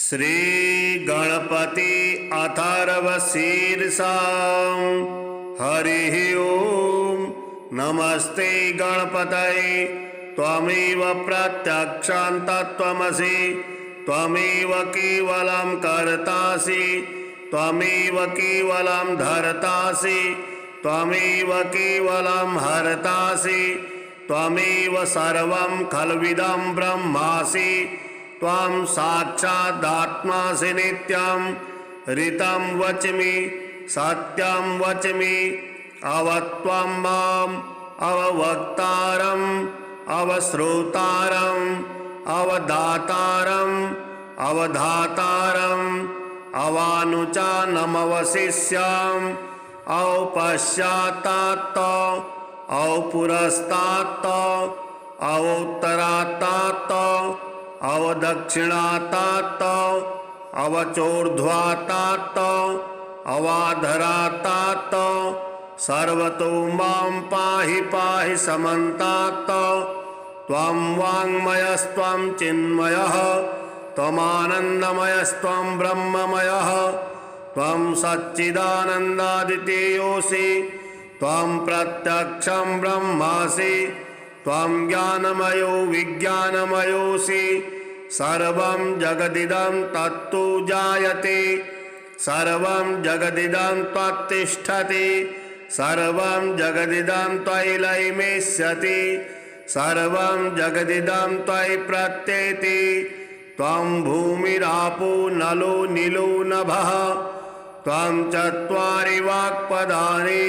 श्री गणपति अथर्वशीर्षा हरिः ओम। नमस्ते गणपतये त्वमेव प्रत्यक्षं तत्त्वमसि त्वमेव केवलं कर्तासि त्वमेव केवलं धर्तासि त्वमेव केवलं हर्तासि त्वमेव सर्वं खल्विदं ब्रह्मासि त्वं साक्षादात्मासि नित्यं ऋतं वच्मि सत्यं वच्मि अवत्वं माम् अववक्तारम् अवश्रोतारम् अवदातारम् अवधातारम् अवानुचानमवशिष्याम् औपश्चात्तात् औपुरस्तात् औत्तरात्तात् अवदक्षिणात्तात् अवचोर्ध्वात्तात् अवाधरात्तात् सर्वतो मां पाहि पाहि समन्तात् त्वं वाङ्मयस्त्वं चिन्मयः त्वमानन्दमयस्त्वं ब्रह्ममयः त्वं सच्चिदानन्दादितेयोऽसि त्वं प्रत्यक्षं ब्रह्मासि त्वं ज्ञानमयो विज्ञानमयोऽसि सर्वं जगदिदं तत्तु जायते सर्वं जगदिदं त्वत्तिष्ठति सर्वं जगदिदं त्वयि लयमेष्यति सर्वं जगदिदं त्वयि प्रत्येति त्वं भूमिरापो नलो नीलो नभः त्वं चत्वारि वाक्पदानि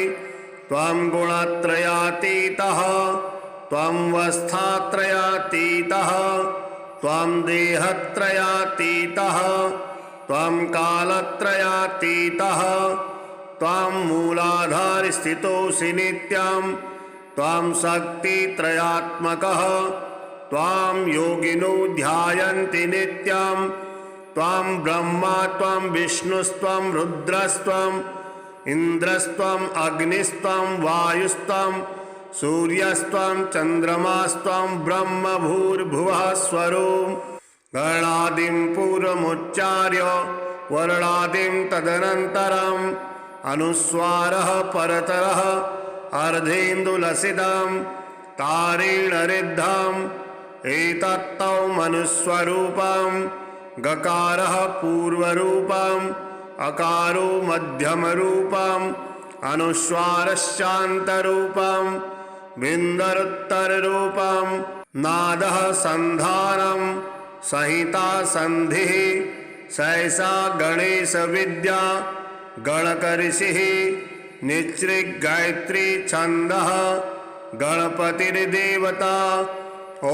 त्वं गुणत्रयातीतः त्वं वस्थात्रयातीतः त्वं देहत्रयातीतः त्वं कालत्रयातीतः त्वं मूलाधारस्थितोऽसि नित्यं त्वं शक्तित्रयात्मकः त्वां योगिनो ध्यायन्ति नित्यं त्वं ब्रह्मा त्वं विष्णुस्त्वं रुद्रस्त्वम् इन्द्रस्त्वम् अग्निस्त्वं वायुस्त्वं सूर्यस्त्वं चन्द्रमास्त्वं ब्रह्म भूर्भुवः स्वरूप गणादिं पूर्वमुच्चार्य वर्णादिं तदनन्तरम् अनुस्वारः परतरः अर्धेन्दुलसितं तारेण ऋद्धम् एतत्तौ मनुस्वरूपं गकारः पूर्वरूपम् अकारो मध्यमरूपम् अनुस्वारश्चान्तरूपम् बिन्दरुत्तररूपम् नादः सन्धानं संहिता सन्धिः सहसा गणेश विद्या गणकऋषिः निच्छृगायत्री छन्दः गणपतिर्देवता ॐ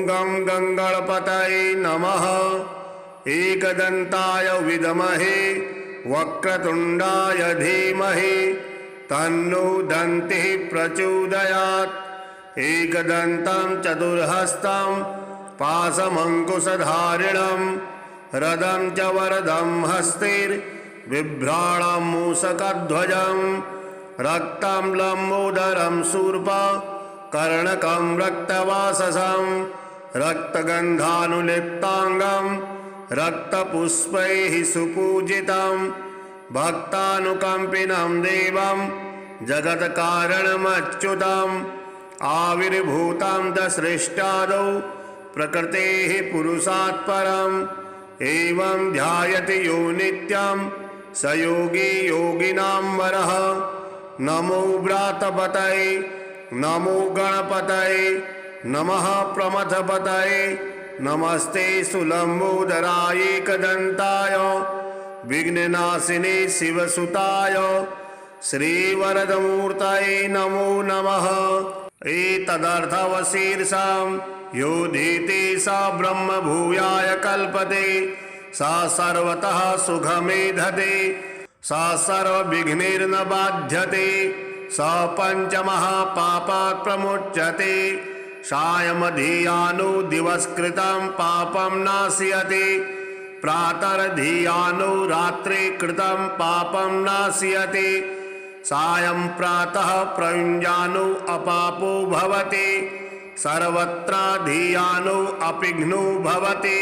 गं गणपतये नमः। एकदन्ताय विद्महे वक्रतुण्डाय धीमहि तन्नो दन्तिः प्रचोदयात्। एकदन्तं चतुर्हस्तं पाशमङ्कुशधारिणं रदं च वरदं हस्तिर्बिभ्राणं मूषकध्वजं रक्तं लम्बोदरं शूर्पं कर्णकं रक्तवाससं रक्तगन्धानुलिप्ताङ्गं रक्तपुष्पैः सुपूजितं भक्तानुकम्पिनं देवं जगत्कारणमच्युतम् आविर्भूतं च सृष्टादौ प्रकृतेः पुरुषात् परम् एवं ध्यायति यो नित्यं स योगी योगिनां वरः। नमो व्रातपतये नमो गणपतये नमः प्रमथपतये नमस्ते सुलम्बोदराय एकदन्ताय विघ्ननाशिने शिवसुताय श्रीवरदमूर्तये नमो नमः। एतदर्थवशीर्षां योधीति सा ब्रह्मभूयाय कल्पते सा सर्वतः सुखमेधते सा सर्वविघ्नैर्न बाध्यते सा पञ्चमहापापात् प्रमुच्यते सायमधियानो दिवसकृतं पापं नाशयति प्रातर्धियानो रात्रे कृतं पापं नाशयति सायं प्रातः प्रयुञ्जानो अपापो भवति सर्वत्राधियानो अपिघ्नो भवति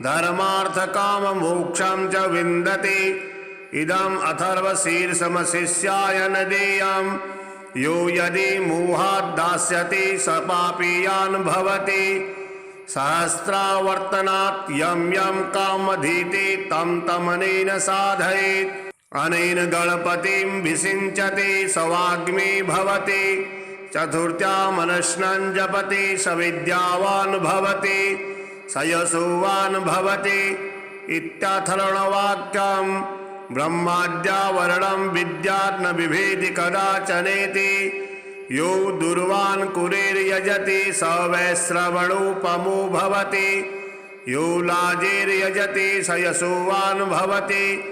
धर्मार्थकाममोक्षं च विन्दति। इदम् अथर्वशीर्षमशिष्याय न देयम्। यो यदि मोहात् दास्यति स पापीयान् भवति। सहस्रावर्तनात् यं यं कामधीति तं तमनेन साधयेत्। अनेन गणपतिं विषिञ्चति स वाग्मी भवति। चतुर्थ्या मनश्नं जपति स विद्यावान् भवति। स यशोवान् भवति इत्यथर्वणवाक्यम्। ब्रह्माद्यावरणं विद्यात् न बिभेति कदाचनेति। यो दुर्वान् कुरेर्यजति स वैश्रवणोपमो भवति। यो लाजेर्यजति स यशोवान् भवति।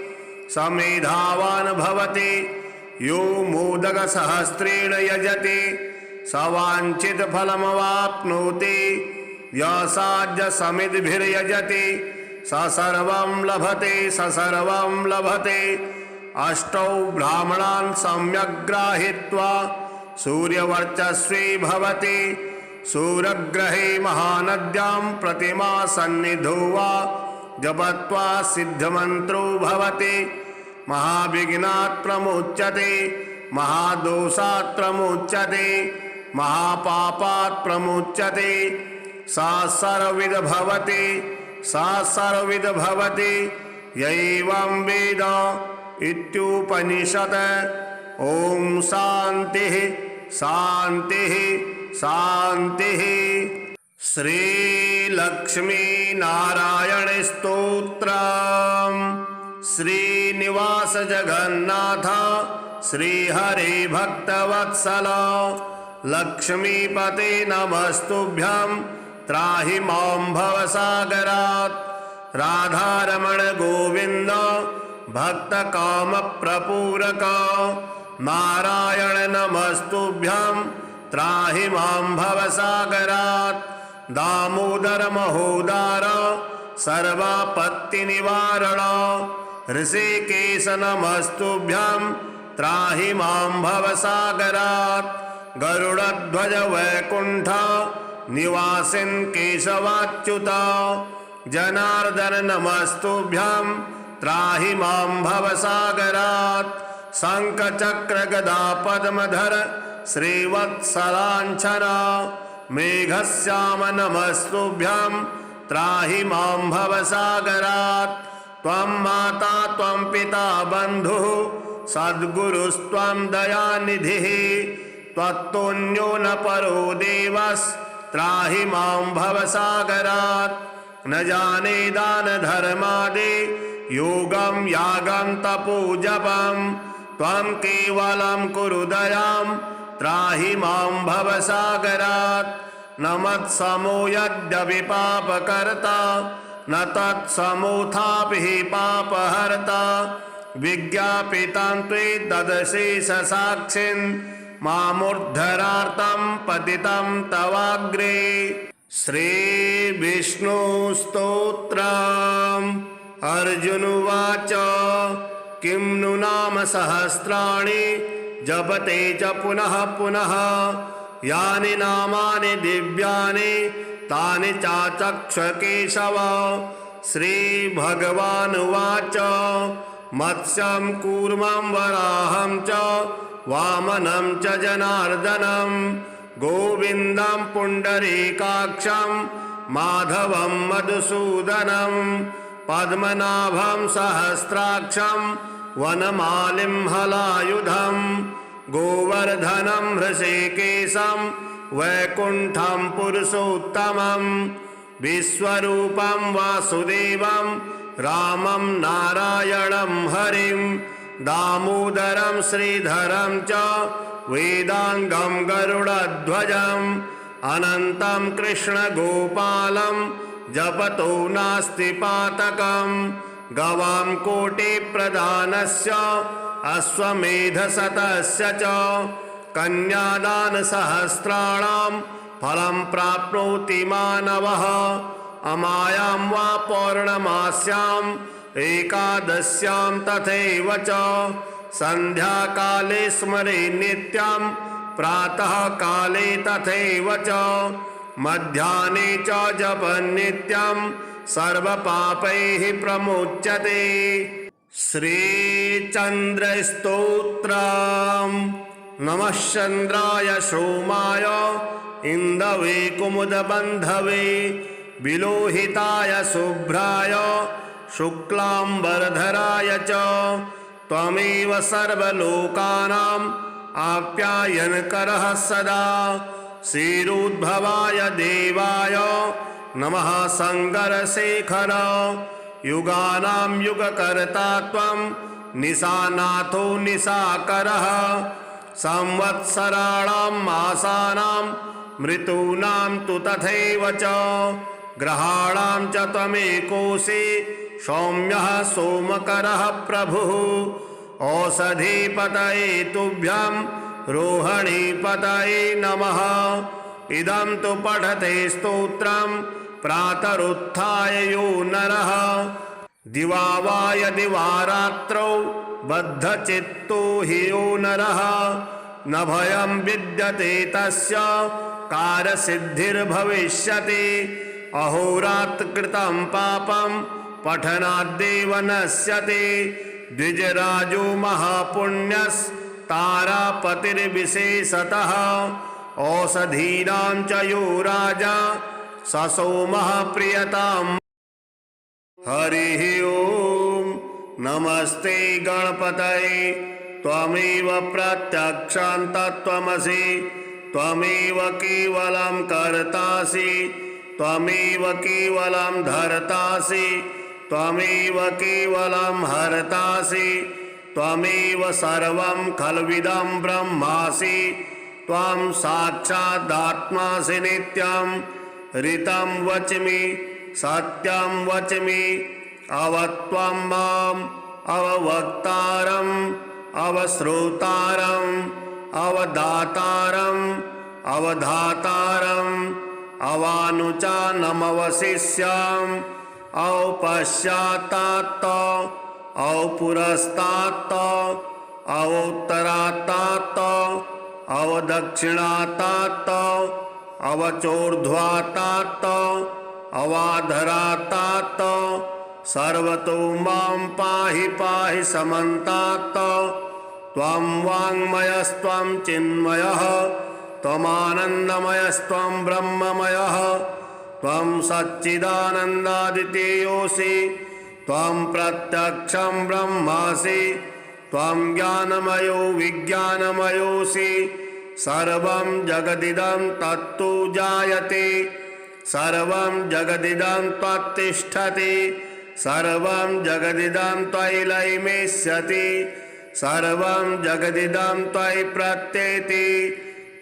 स मेधावान् भवति। यो मोदकसहस्रेण यजति स वाञ्छितफलमवाप्नोति। यसाज्यसमिद्भिर्यजति स सर्वं लभते स सर्वं लभते। अष्टौ ब्राह्मणान् सम्यक् गृहीत्वा सूर्यवर्चस्वी भवति। सूर्यग्रहे महानद्यां प्रतिमा सन्निधौ वा जपत्वा सिद्धमन्त्रो भवति। महाविघ्नात् प्रमुच्यते महादोषात् प्रमुच्यते महापापात् प्रमुच्यते। सा सर्वविद भवति सा सर्वविद भवति यैवं वेद इत्युपनिषत्। ॐ शान्तिः शान्तिः शान्तिः। श्रीलक्ष्मीनारायण स्तोत्रम्। श्रीनिवास जगन्नाथ श्रीहरि भक्तवत्सल लक्ष्मीपते नमस्तुभ्यं त्राहि मां भवसागरात्। राधारमण गोविन्द भक्तकामप्रपूरक नारायण नमस्तुभ्यं त्राहि मां भवसागरात्। दामोदर महोदार सर्वापत्तिनिवारण ऋषिकेश नमस्तुभ्यं त्राहि मां भवसागरात्। गरुडध्वज वैकुण्ठ निवासिन् केशवाच्युत जनार्दन नमस्तुभ्यं त्राहि मां भवसागरात्। शङ्खचक्र गदा पद्मधर श्रीवत्सलाञ्छन मेघश्याम नमस्तुभ्यं त्राहि मां भवसागरात्। त्वं माता त्वं पिता बन्धुः सद्गुरुस्त्वं दयानिधिः। त्वत्तुल्यो न परो देवस्त्राहि मां भवसागरात्। न जाने दान धर्मादि योगं यागं तपो जपं त्वं केवलं कुरु दयां त्राहि मां भवसागरात्। न मत्समो यद्यपि पापकर्ता न तत्समोऽथापि पापहर्ता। विज्ञापितं त्वेतदशेषसाक्षिन् मामुद्धरार्थं पतितं तवाग्रे। श्रीविष्णुस्तोत्रम्। अर्जुन उवाच किं नु नाम सहस्राणि जपते च पुनः पुनः। यानि नामानि दिव्यानि तानि चाचक्ष केशव। श्रीभगवानुवाच मत्स्यं कूर्मं वराहं च वामनं च जनार्दनं गोविन्दं पुण्डरीकाक्षं माधवं मधुसूदनं पद्मनाभं सहस्राक्षं वनमालिं हलायुधं गोवर्धनं हृषीकेशं वैकुण्ठं पुरुषोत्तमं विश्वरूपं वासुदेवं रामं नारायणं हरिं दामोदरं श्रीधरं च वेदांगं गरुडध्वजम् अनन्तं कृष्णगोपालं जपतो नास्ति पातकम् गवां कोटिप्रदानस्य अश्वमेधशतस्य च कन्यादानसहस्राणां फलं प्राप्नोति मानवः अमायां वा पौर्णमास्याम् एकादश्यां तथैव च सन्ध्याकाले स्मरे नित्यं प्रातः काले तथैव च मध्याह्ने च जपन् नित्यं सर्वपापैः प्रमुच्यते। श्रीचन्द्रस्तोत्रम्। नमः चन्द्राय सोमाय इन्दवे कुमुदबन्धवे विलोहिताय शुभ्राय शुक्लाम्बरधराय च त्वमेव सर्वलोकानाम् आप्यायनकरः सदा। श्रीरुद्भवाय देवाय नमः शङ्करशेखर। युगानां युगकर्ता त्वं निशानाथो निशाकरः। संवत्सराणां मासानां ऋतूनां तु तथैव च ग्रहाणां च त्वमेकोऽसि सौम्यः सोमकरः प्रभुः। औषधीपतये तुभ्यं रोहिणीपतये नमः। इदं तु पठते स्तोत्रं प्रातरुत्थाय यो नरः। दिवा वा यदि वा रात्रौ बद्धचित्तो हि यो नरः न भयं विद्यते तस्य कार्यसिद्धिर्भविष्यति। अहोरात्रकृतं पापं पठनाद्देव नश्यति। द्विजराजो महापुण्यस्तारापतिर्विशेषतः औषधीनां च यो राजा स सोमः प्रियताम्। हरिः ओम्। नमस्ते गणपतये त्वमेव प्रत्यक्षं तत्त्वमसि। त्वमेव केवलं कर्तासि। त्वमेव केवलं धर्तासि। त्वमेव केवलं हर्तासि। त्वमेव सर्वं खल्विदं ब्रह्मासि। त्वं साक्षादात्मासि नित्यं। ऋतं वच्मि सत्यं वच्मि। अवत्वं माम् अववक्तारम् अवश्रोतारम् अवदातारम् अवधातारम् अवानुचानमवशिष्याम् औपश्चात्तात् औपुरस्तात् अवोत्तरात्तात् अवदक्षिणात्तात् अवचोर्ध्वात्तात् अवाधरात्तात् सर्वतो मां पाहि पाहि समन्तात्। त्वं वाङ्मयस्त्वं चिन्मयः त्वमानन्दमयस्त्वं ब्रह्ममयः। त्वं सच्चिदानन्दादितेयोऽसि। त्वं प्रत्यक्षं ब्रह्मासि। त्वं ज्ञानमयो विज्ञानमयोऽसि। सर्वं जगदिदं तत्तु जायते। सर्वं जगदिदं त्वत्तिष्ठति। सर्वं जगदिदं त्वयि लयमेष्यति। सर्वं जगदिदं त्वयि प्रत्येति।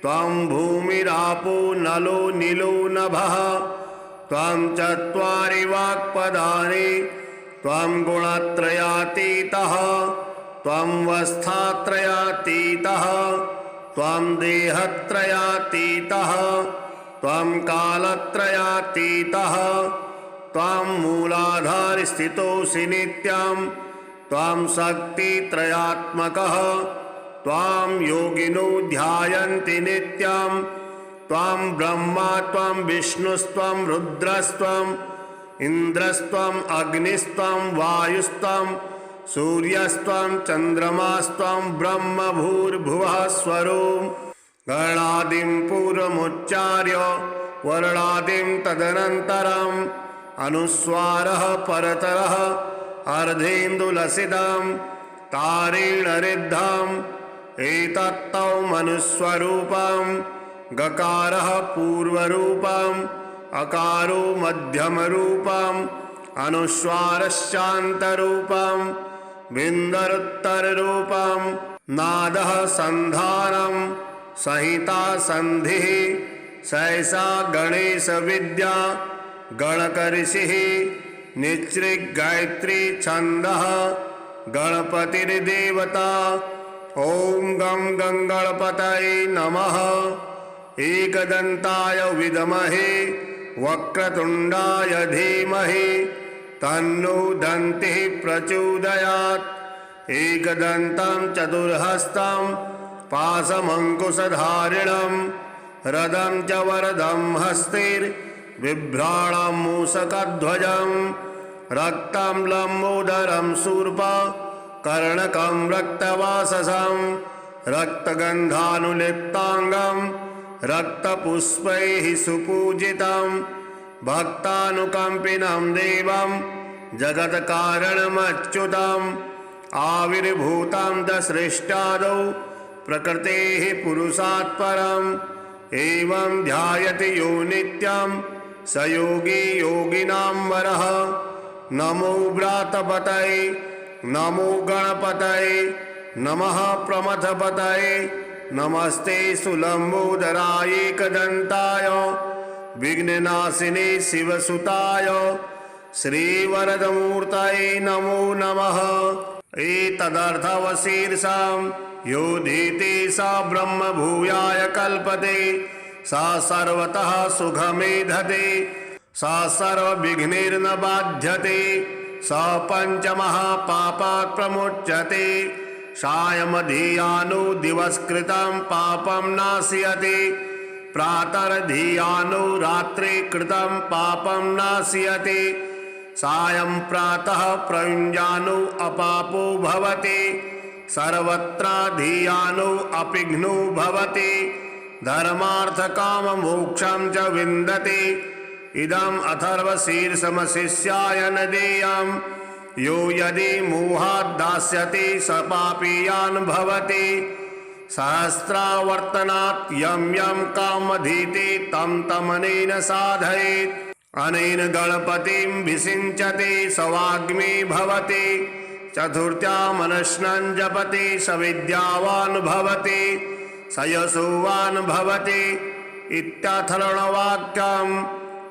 त्वं भूमिरापो नलो नीलो नभः। त्वं चत्वारि वाक्पदानि। त्वं गुणत्रयातीतः। त्वं वस्थात्रयातीतः। त्वं देहत्रयातीतः। त्वं कालत्रयातीतः। त्वं मूलाधारस्थितोऽसि नित्यं। त्वं शक्तित्रयात्मकः। त्वां योगिनो ध्यायन्ति नित्यं। त्वं ब्रह्मा त्वं विष्णुस्त्वं रुद्रस्त्वं इन्द्रस्त्वं अग्निस्त्वं वायुस्त्वं सूर्यस्त्वं चन्द्रमास्त्वं ब्रह्म भूर्भुवः स्वरोम्। गणादिं पूर्वमुच्चार्य वर्णादिं तदनन्तरम् अनुस्वारः परतरः अर्धेन्दुलसितं तारेण रिद्धम् एतत्तौ मनुस्वरूपं। गकारः पूर्वरूपम् अकारो मध्यमरूपम् अनुस्वारश्चान्तरूपम् विन्दरुत्तररूपम्। नादः सन्धानं संहिता सन्धिः सैषा गणेशविद्या गणकऋषिः निच्छृगायत्री छन्दः गणपतिर्देवता। ॐ गं गणपतये नमः। एकदन्ताय विद्महे वक्रतुण्डाय धीमहि तन्नो दन्तिः प्रचोदयात्। एकदन्तं चतुर्हस्तं पाशमङ्कुशधारिणं रदं च वरदं हस्तिर् बिभ्राणं मूषकध्वजं रक्तं लम्बोदरं शूर्प कर्णकं रक्तवाससं रक्तगन्धानुलिप्ताङ्गं रक्तपुष्पैः सुपूजितं भक्तानुकम्पिनं देवं जगत्कारणमच्युतम् आविर्भूतं दसृष्टादौ प्रकृतेः पुरुषात् परम् एवं ध्यायति यो नित्यं स योगी योगिनां वरः। नमो व्रातपतये नमो गणपतये नमः प्रमथपतये नमस्ते सुलम्बोदराय एकदन्ताय विघ्ननाशिने शिवसुताय श्रीवरदमूर्तये नमो नमः। एतदर्थवशीर्षां योधीति स ब्रह्म भूयाय कल्पते स सर्वतः सुखमेधते स सर्वविघ्नैर्न बाध्यते स पञ्चमहापापात् प्रमुच्यते सायमधियानो दिवसकृतं पापं नाशयति प्रातर्धियानो रात्रि कृतं पापं नाशयति सायं प्रातः प्रयुञ्जानो अपापो भवति सर्वत्राधियानो अपिघ्नो भवति धर्मार्थकाममोक्षं च विन्दति। इदम् अथर्वशीर्षमशिष्याय न देयं यो यदि मोहात् दास्यति स पापीयान् भवति सहस्रावर्तनात् यं यं कामधीति तं तमनेन साधयेत् अनेन गणपतिं विषिञ्चति स वाग्मी भवति चतुर्थ्यां मनश्नं जपति स विद्यावान् भवति स यशोवान् भवति इत्यथर्वणवाक्यं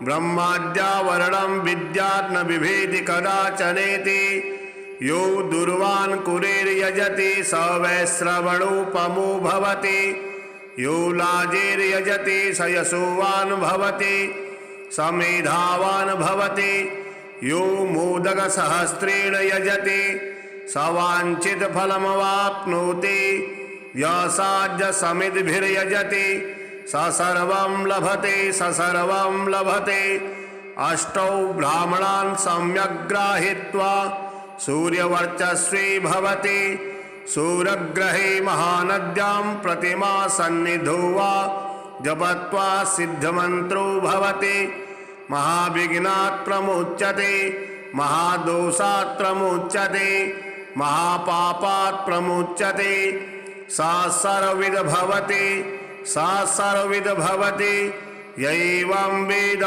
ब्रह्माद्यावरणं विद्यात् न बिभेति कदाचनेति यो दुर्वान् कुरेर्यजति स वैश्रवणोपमो भवति यो लाजेर्यजति स यशोवान् भवति स मेधावान् भवति यो मोदकसहस्रेण यजति स वाञ्छितफलमवाप्नोति यसाज्यसमिद्भिर्यजति स सर्वं लभते स सर्वं लभते। अष्टौ ब्राह्मणान् सम्यग्राहीत्वा सूर्यवर्चस्वी भवति सूर्यग्रहे महानद्यां प्रतिमा सन्निधौ वा जपत्वा सिद्धमन्त्रो भवति महाविघ्नात् प्रमुच्यते महादोषात् प्रमुच्यते महापापात् प्रमुच्यते सा सर्वविद भवति सा सर्वविद भवति यैवं वेद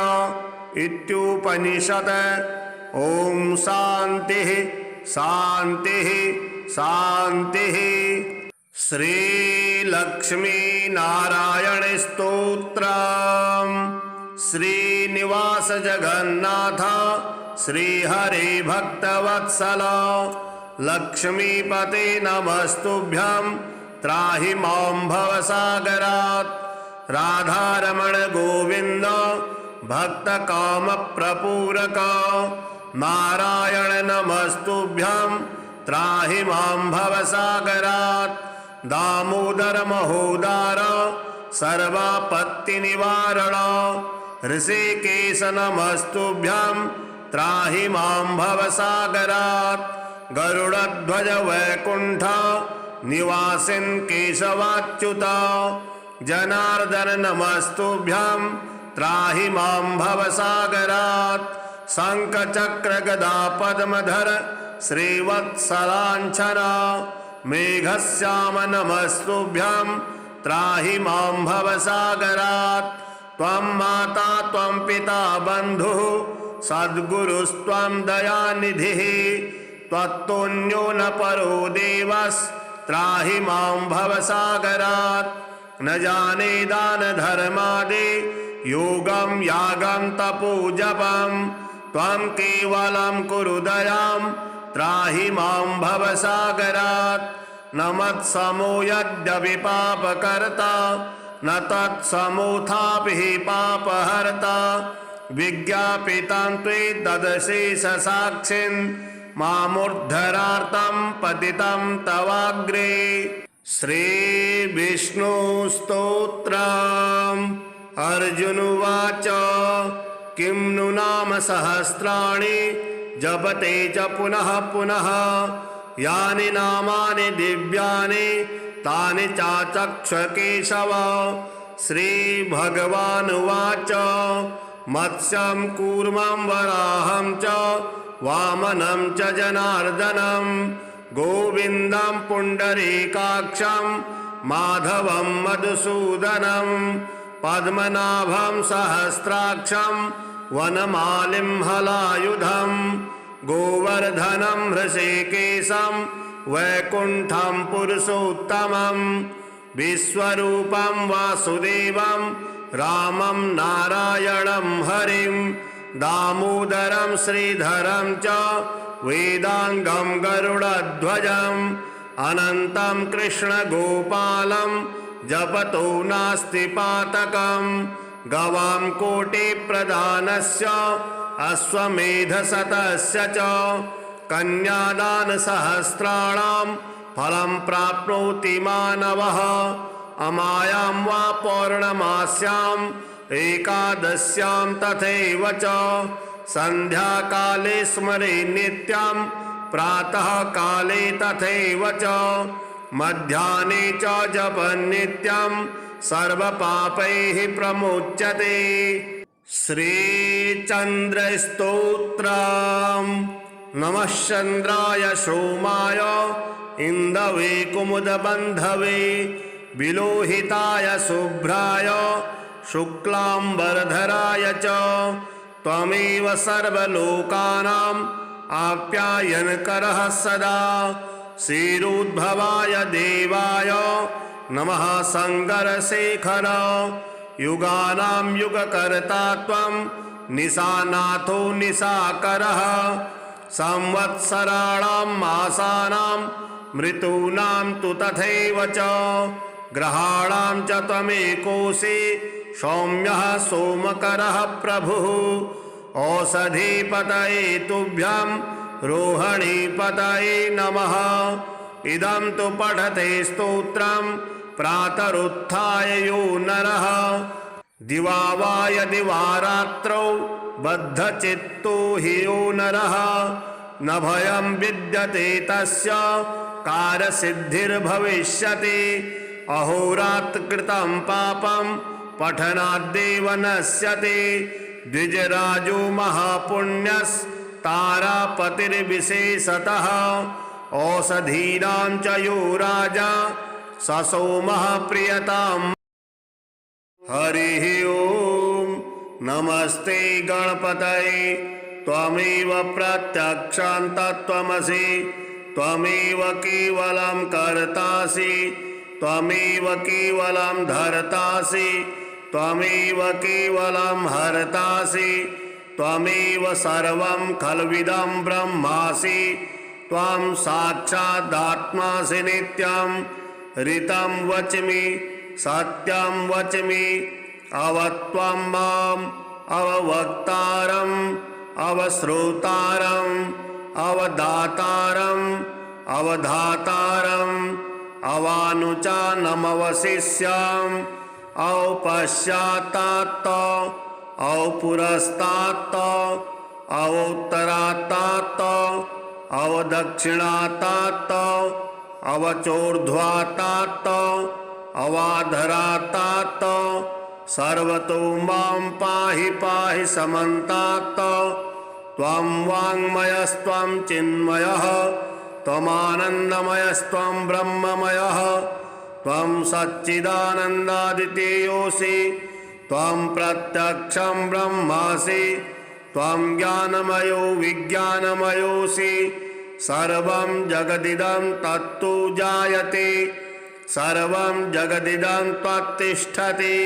इत्युपनिषत्। ॐ शान्तिः शान्तिः शान्तिः। श्रीलक्ष्मीनारायण स्तोत्रम्। श्रीनिवास जगन्नाथ श्रीहरे भक्तवत्सल लक्ष्मीपते नमस्तुभ्यं त्राहि मां भवसागरात्। राधारमण गोविन्द भक्तकामप्रपूरक नारायण नमस्तुभ्यं त्राहि मां भवसागरात्। दामोदर महोदार सर्वापत्तिनिवारण ऋषिकेश नमस्तुभ्यं त्राहि मां भवसागरात्। गरुडध्वज वैकुण्ठ निवासिन् केशवाच्युत जनार्दन नमस्तुभ्यं त्राहि मां भवसागरात्। शङ्खचक्र गदा पद्मधर श्रीवत्सलाञ्छन मेघश्याम नमस्तुभ्यं त्राहि मां भवसागरात्। त्वं माता त्वं पिता बन्धुः सद्गुरुस्त्वं दयानिधिः त्वत्तुल्यो न परो देवस्त्राहि मां भवसागरात्। न जाने दान धर्मादि योगं यागं तपो जपं त्वं केवलं कुरु दयां त्राहि मां भवसागरात्। न मत्समो यद्यपि पापकर्ता न तत्समोऽथापि पापहर्ता विज्ञापितं त्वेतदशेषसाक्षिन् मामुद्धरार्तं पतितं तवाग्रे। श्रीविष्णुस्तोत्रम्। अर्जुन उवाच किं नु नाम सहस्राणि जपते च पुनः पुनः यानि नामानि दिव्यानि तानि चाचक्ष केशव। श्रीभगवानुवाच मत्स्यं कूर्मं वराहं च वामनं च जनार्दनं गोविन्दं पुण्डरीकाक्षं माधवं मधुसूदनं पद्मनाभं सहस्राक्षं वनमालिं हलायुधं गोवर्धनं हृषीकेशं वैकुण्ठं पुरुषोत्तमं विश्वरूपं वासुदेवं रामं नारायणं हरिं दामोदरं श्रीधरं च वेदांगं गरुडध्वजम् अनन्तं कृष्णगोपालं जपतो नास्ति पातकम् गवां कोटिप्रदानस्य अश्वमेधशतस्य च कन्यादानसहस्राणां फलं प्राप्नोति मानवः। अमायां वा पौर्णमास्याम् एकादश्यां तथैव च सन्ध्याकाले स्मरे नित्यं प्रातः काले तथैव च मध्याह्ने च जपन् नित्यं सर्वपापैः प्रमुच्यते। श्रीचन्द्रस्तोत्रम्। नमः चन्द्राय सोमाय इन्दवे कुमुदबन्धवे विलोहिताय शुभ्राय शुक्लाम्बरधराय च त्वमेव सर्वलोकानां आप्यायनकरः सदा। क्षीरोद्भवाय देवाय नमः शङ्करशेखर। युगानां युगकर्ता त्वं निशानाथो निशाकरः। संवत्सराणां मासानां ऋतूनां तु तथैव च ग्रहाणां च त्वमेकोऽसि सौम्यः सोमकरः प्रभुः। औषधीपतये तुभ्यं रोहिणीपतये नमः। इदं तु पठते स्तोत्रं प्रातरुत्थाय यो नरः। दिवा वा यदि वा रात्रौ बद्धचित्तो हि यो नरः न भयं विद्यते तस्य कार्यसिद्धिर्भविष्यति। अहोरात्रकृतं पापं पठनाद्देव नश्यति। द्विजराजो महापुण्यस्तारापतिर्विशेषतः औषधीनां च यो राजा ससोमः प्रियताम्। हरिः ओम नमस्ते गणपतये त्वमेव प्रत्यक्षं तत्त्वमसि त्वमेव केवलं कर्तासि त्वमेव केवलं धर्तासि त्वमेव केवलं हर्तासि त्वमेव सर्वं खल्विदं ब्रह्मासि त्वं साक्षादात्मासि नित्यं ऋतं वच्मि सत्यं वच्मि अवत्वं माम् अववक्तारम् अवश्रोतारम् अवदातारम् अवधातारम् अवानुचानमवशिष्याम् औपश्चात्तात् औपुरस्तात् औत्तरात्तात् अवदक्षिणात्तात् अवचोर्ध्वात्तात् अवाधरात्तात् सर्वतो मां पाहि पाहि समन्तात्। त्वं वाङ्मयस्त्वं चिन्मयः त्वमानन्दमयस्त्वं ब्रह्ममयः त्वं सच्चिदानन्दादितेयोऽसि त्वं प्रत्यक्षं ब्रह्मासि त्वं ज्ञानमयो विज्ञानमयोऽसि। सर्वं जगदिदं तत्तु जायते सर्वं जगदिदं त्वत्तिष्ठति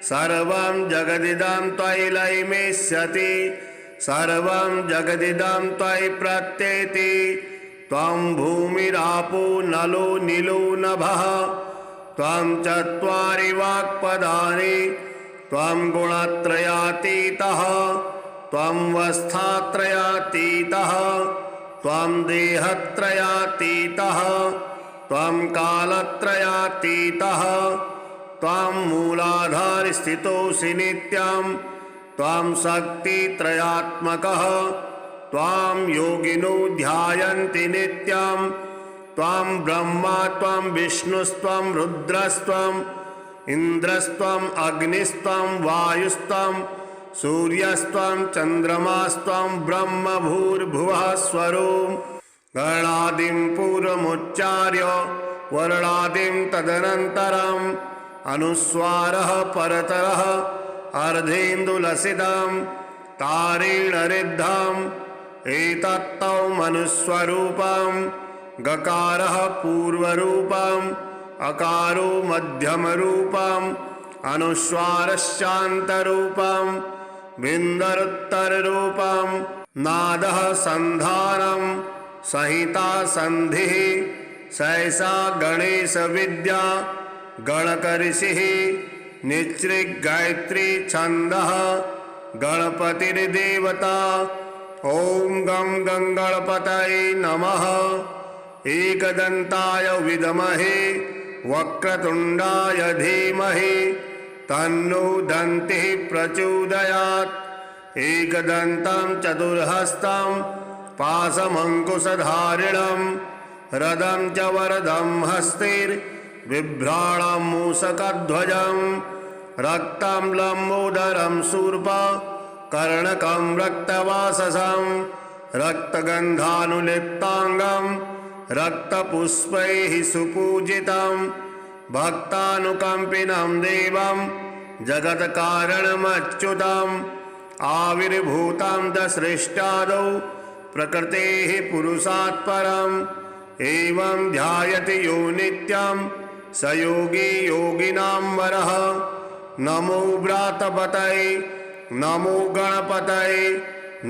सर्वं जगदिदं त्वयि लयमेष्यति सर्वं जगदिदं त्वयि प्रत्येति। त्वं भूमिरापो नलो नीलो नभः त्वं चत्वारि वाक्पदानि त्वं गुणत्रयातीतः त्वं वस्थात्रयातीतः त्वं देहत्रयातीतः त्वं कालत्रयातीतः त्वं मूलाधारस्थितोऽसि नित्यं त्वां शक्तित्रयात्मकः त्वां योगिनो ध्यायन्ति नित्यं त्वां ब्रह्मा त्वां विष्णुस्त्वं रुद्रस्त्वम् इन्द्रस्त्वम् अग्निस्त्वं वायुस्त्वं सूर्यस्त्वं चन्द्रमास्त्वं ब्रह्म भूर्भुवः स्वरूप गणादिं पूर्वमुच्चार्य वर्णादिं तदनन्तरम् अनुस्वारः परतरः अर्धेन्दुलसितं तारेण रिद्धम् एतत्तौ मनुस्वरूपं गकारः पूर्वरूपम् अकारो मध्यमरूपम् अनुस्वारश्चान्तरूपम् बिन्दरुत्तररूपम् नादः सन्धानम् संहिता सन्धिः सहसा गणेश विद्या गणकऋषिः निच्ऋक् गायत्री छन्दः गणपतिर्देवता ॐ गं गणपतये नमः। एकदन्ताय विद्महे वक्रतुण्डाय धीमहि तन्नो दन्तिः प्रचोदयात्। एकदन्तं चतुर्हस्तं पाशमङ्कुशधारिणं रदं च वरदं हस्तिर्बिभ्राणं मूषकध्वजं रक्तं लम्बोदरं शूर्पः कर्णकं रक्तवाससं रक्तगन्धानुलिप्ताङ्गं रक्तपुष्पैः सुपूजितं भक्तानुकम्पिनं देवं जगत्कारणमच्युतम् आविर्भूतं च सृष्टादौ प्रकृतेः पुरुषात् परम् एवं ध्यायति यो नित्यं स योगी योगिनां वरः। नमो व्रातपतये नमो गणपतये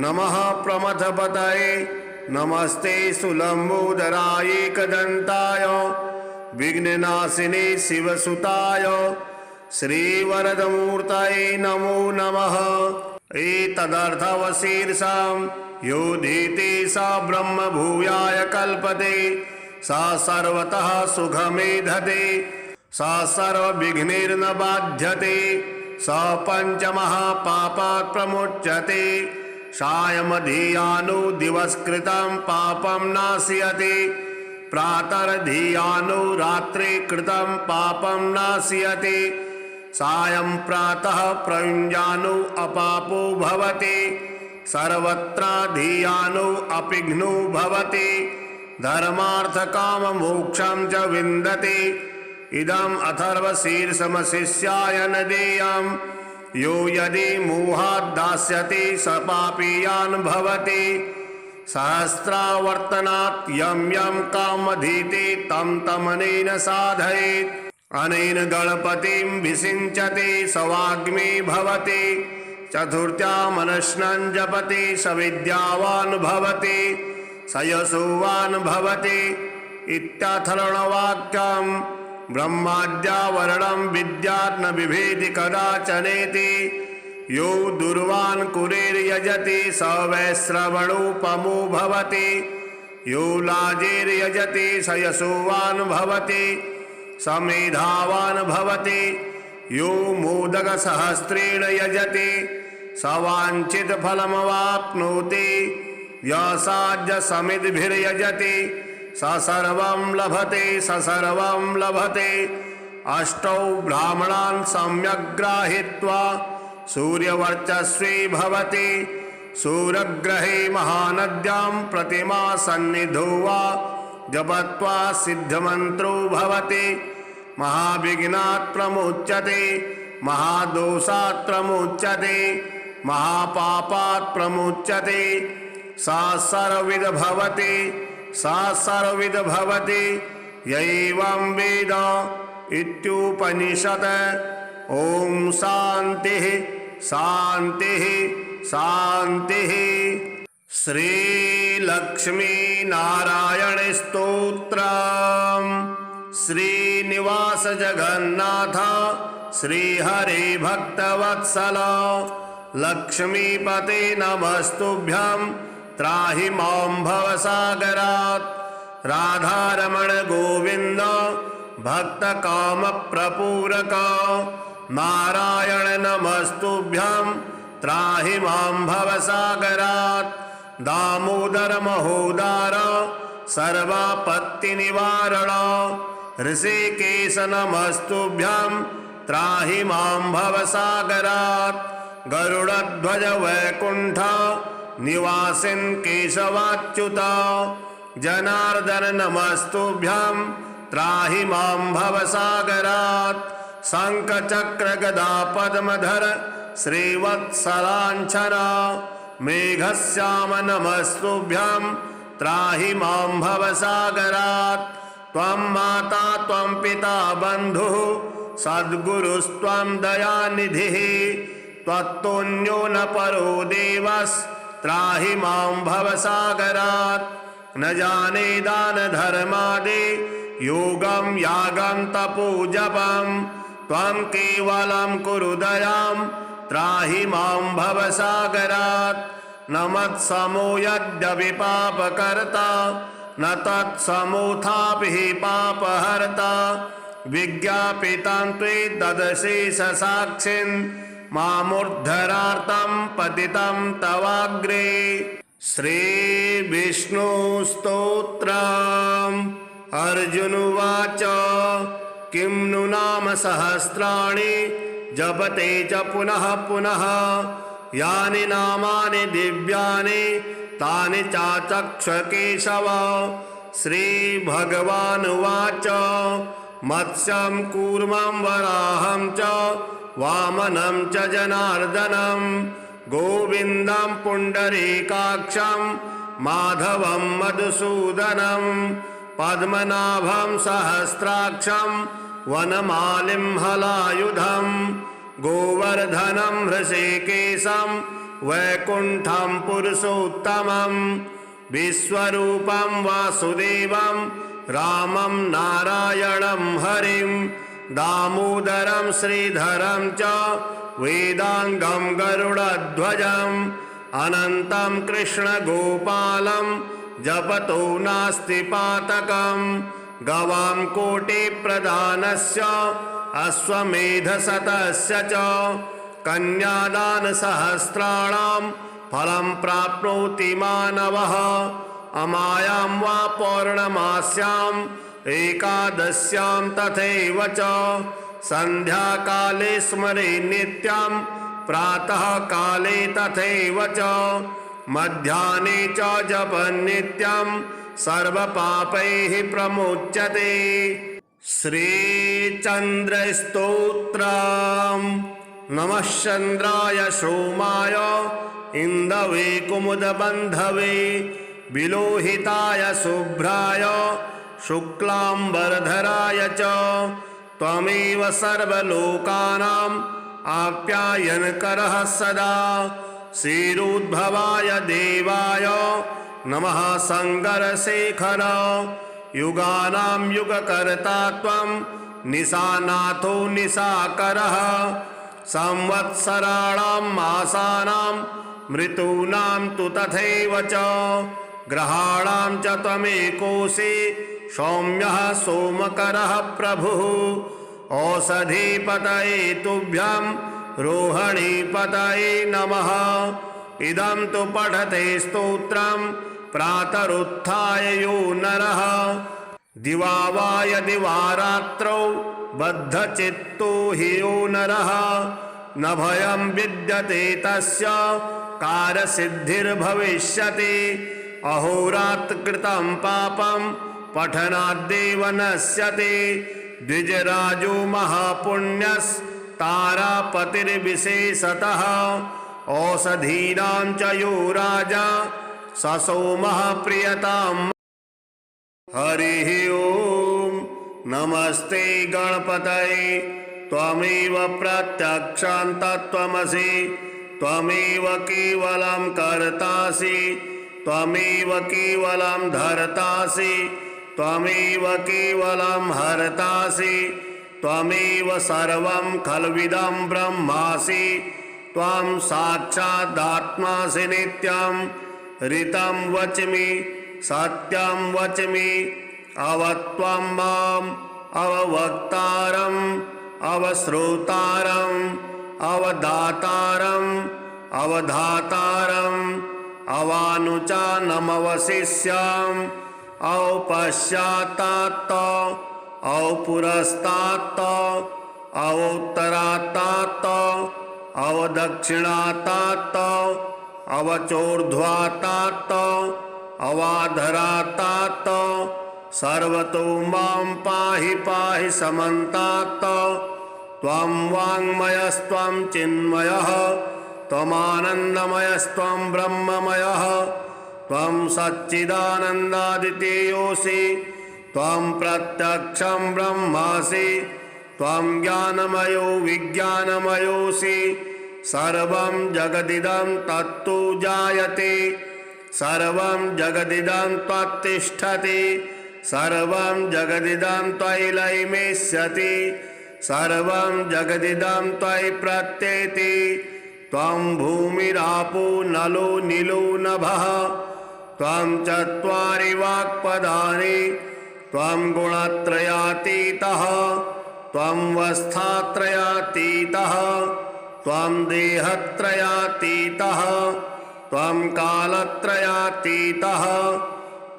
नमः प्रमथपतये नमस्ते सुलम्बोदराय एकदन्ताय विघ्ननाशिने शिवसुताय श्रीवरदमूर्तये नमो नमः। एतदर्थवशीर्षां योधीति सा ब्रह्म भूयाय कल्पते सा सर्वतः सुखमेधते सा सर्वविघ्नैर्न बाध्यते सा पञ्चमहापापात् प्रमुच्यते सायमधियानो दिवसकृतं पापं नाशयति प्रातर्धियानो रात्रि कृतं पापं नाशयति सायं प्रातः प्रयुञ्जानो अपापो भवति सर्वत्राधियानो अपिघ्नो भवति धर्मार्थकाममोक्षं च विन्दति। इदम् अथर्वशीर्षमशिष्याय न देयम् यो यदि मोहात् दास्यति स पापीयान् भवति सहस्रावर्तनात् यं यं कामधीति तं तमनेन साधयेत् अनेन गणपतिं विषिञ्चति स वाग्मी भवति चतुर्थ्यामनश्नं जपति स विद्यावान् भवति स यशोवान् भवति इत्यथर्वणवाक्यम् ब्रह्माद्यावरणं विद्यात् न बिभेति कदाचनेति यो दुर्वान् कुरेर्यजति स वैश्रवणोपमो भवति यो लाजेर्यजति स यशोवान् भवति स मेधावान् भवति यो मोदकसहस्रेण यजति स वाञ्छितफलमवाप्नोति यसाज्यसमिद्भिर्यजति स सर्वं लभते स सर्वं लभते। अष्टौ ब्राह्मणान् सम्यग्राहीत्वा सूर्यवर्चस्वी भवति सूर्यग्रहे महानद्यां प्रतिमा सन्निधौ वा जपत्वा सिद्धमन्त्रो भवति महाविघ्नात् प्रमुच्यते महादोषात् प्रमुच्यते महापापात् प्रमुच्यते सा सर्वविद भवति सा सर्वविद भवति यैवं वेद इत्युपनिषत्। ॐ शान्तिः शान्तिः शान्तिः। श्रीलक्ष्मीनारायण स्तोत्रम्। श्रीनिवास जगन्नाथ श्रीहरे भक्तवत्सल लक्ष्मीपते नमस्तुभ्यं त्राहि मां भवसागरात्। राधारमण गोविन्द भक्तकामप्रपूरक नारायण नमस्तुभ्यं त्राहि मां भवसागरात् दामोदर महोदार सर्वापत्तिनिवारण ऋषिकेश नमस्तुभ्यं त्राहि मां भवसागरात् गरुडध्वज वैकुण्ठ निवासिन् केशवाच्युत जनार्दन नमस्तुभ्यं त्राहि मां भवसागरात् शङ्खचक्र गदा पद्मधर श्रीवत्सलाञ्छन मेघश्याम नमस्तुभ्यं त्राहि मां भवसागरात् त्वं माता त्वं पिता बन्धुः सद्गुरुस्त्वं दयानिधिः त्वत्तुल्यो न परो देवस्त्राहि मां भवसागरात् न जाने दान धर्मादि योगं यागं तपो जपं त्वं केवलं कुरु दयां त्राहि मां भवसागरात् न मत्समो यद्यपि पापकर्ता न तत्समोऽथापि पापहर्ता विज्ञापितं त्वदशेषसाक्षिन् मामुद्धरार्तं पतितं तवाग्रे श्रीविष्णुस्तोत्रम् अर्जुनुवाच किं नु नाम सहस्राणि जपते च पुनः पुनः यानि नामानि दिव्यानि तानि चाचक्ष केशव श्रीभगवानुवाच मत्स्यं कूर्मं वराहं च वामनं च जनार्दनं गोविन्दं पुण्डरीकाक्षं माधवं मधुसूदनं पद्मनाभं सहस्राक्षं वनमालिं हलायुधं गोवर्धनं हृषीकेशं वैकुण्ठं पुरुषोत्तमं विश्वरूपं वासुदेवं रामं नारायणं हरिं दामोदरं श्रीधरं च वेदांगं गरुडध्वजम् अनन्तं कृष्णगोपालं जपतो नास्ति पातकं गवां कोटिप्रदानस्य अश्वमेधशतस्य च कन्यादानसहस्राणां फलं प्राप्नोति मानवः अमायां वा पौर्णमास्याम् एकादश्यां तथैव च सन्ध्याकाले स्मरे नित्यं प्रातः काले तथैव च मध्याह्ने च जपन्नित्यं सर्वपापैः प्रमुच्यते। श्रीचन्द्रस्तोत्रम् नमः चन्द्राय सोमाय इन्दवे कुमुदबन्धवे विलोहिताय शुभ्राय शुक्लाम्बरधराय च त्वमेव सर्वलोकानाम् आप्यायनकरः सदा क्षीरोद्भवाय देवाय नमः शङ्करशेखर युगानां युगकर्ता त्वं निशानाथो निशाकरः संवत्सराणां मासानां मृतूनां तु तथैव च ग्रहाणां च त्वमेकोऽसि सौम्यः सोमकरः प्रभुः औषधीपतये तुभ्यं रोहिणीपतये नमः इदं तु पठते स्तोत्रं प्रातरुत्थाय यो नरः दिवा वा यदि वा रात्रौ बद्धचित्तो हि यो नरः न भयं विद्यते तस्य कार्यसिद्धिर्भविष्यति अहोरात्रकृतं पापं पठनाद्देव नश्यति द्विजराजो महापुण्यस्तारापतिर्विशेषतः औषधीनां च यो राजा ससोमः प्रियताम्। हरिः ओम नमस्ते गणपतये त्वमेव प्रत्यक्षं तत्त्वमसि त्वमेव केवलं कर्तासि त्वमेव केवलं धर्तासि त्वमेव केवलं हर्तासि त्वमेव सर्वं खल्विदं ब्रह्मासि त्वं साक्षादात्मासि नित्यं ऋतं वच्मि सत्यं वच्मि अवत्वं माम् अववक्तारम् अवश्रोतारम् अवदातारम् अवधातारम् अवानुचानमवशिष्याम् औपश्चात्तात् औपुरस्तात् अवोत्तरात्तात् अवदक्षिणात्तात् अवचोर्ध्वात्तात् अवाधरात्तात् सर्वतो मां पाहि पाहि समन्तात् त्वं वाङ्मयस्त्वं चिन्मयः त्वमानन्दमयस्त्वं ब्रह्ममयः त्वं सच्चिदानन्दादितेयोऽसि त्वं प्रत्यक्षं ब्रह्मासि त्वं ज्ञानमयो विज्ञानमयोऽसि सर्वं जगदिदं तत्तु जायते सर्वं जगदिदं त्वत्तिष्ठति सर्वं जगदिदं त्वयि लयमेष्यति सर्वं जगदिदं त्वयि प्रत्येति त्वं भूमिरापो नलो नीलो नभः त्वं चत्वारि वाक्पदानि त्वं गुणत्रयातीतः त्वं वस्थात्रयातीतः त्वं देहत्रयातीतः त्वं कालत्रयातीतः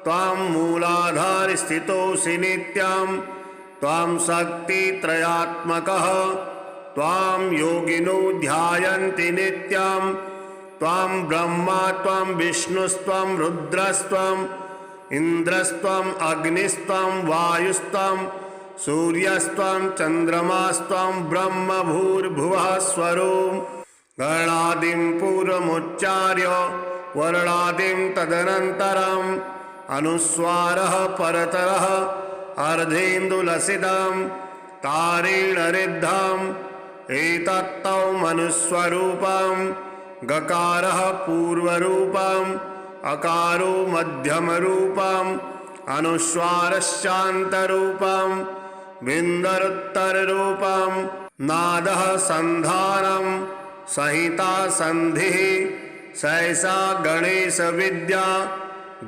त्वं मूलाधारस्थितोऽसि नित्यं त्वं शक्तित्रयात्मकः त्वां योगिनो ध्यायन्ति नित्यं त्वं ब्रह्मा त्वं विष्णुस्त्वं रुद्रस्त्वम् इन्द्रस्त्वम् अग्निस्त्वं वायुस्त्वं सूर्यस्त्वं चन्द्रमास्त्वं ब्रह्म भूर्भुवः स्वरूप गणादिं पूर्वमुच्चार्य वर्णादिं तदनन्तरम् अनुस्वारः परतरः अर्धेन्दुलसितं तारेण ऋद्धम् एतत्तौ मनुस्वरूपं गकारः पूर्वरूपम् अकारो मध्यमरूपम् अनुस्वारश्चान्तरूपम् बिन्दरुत्तररूपम् नादः सन्धानम् संहिता सन्धिः सहसा गणेश विद्या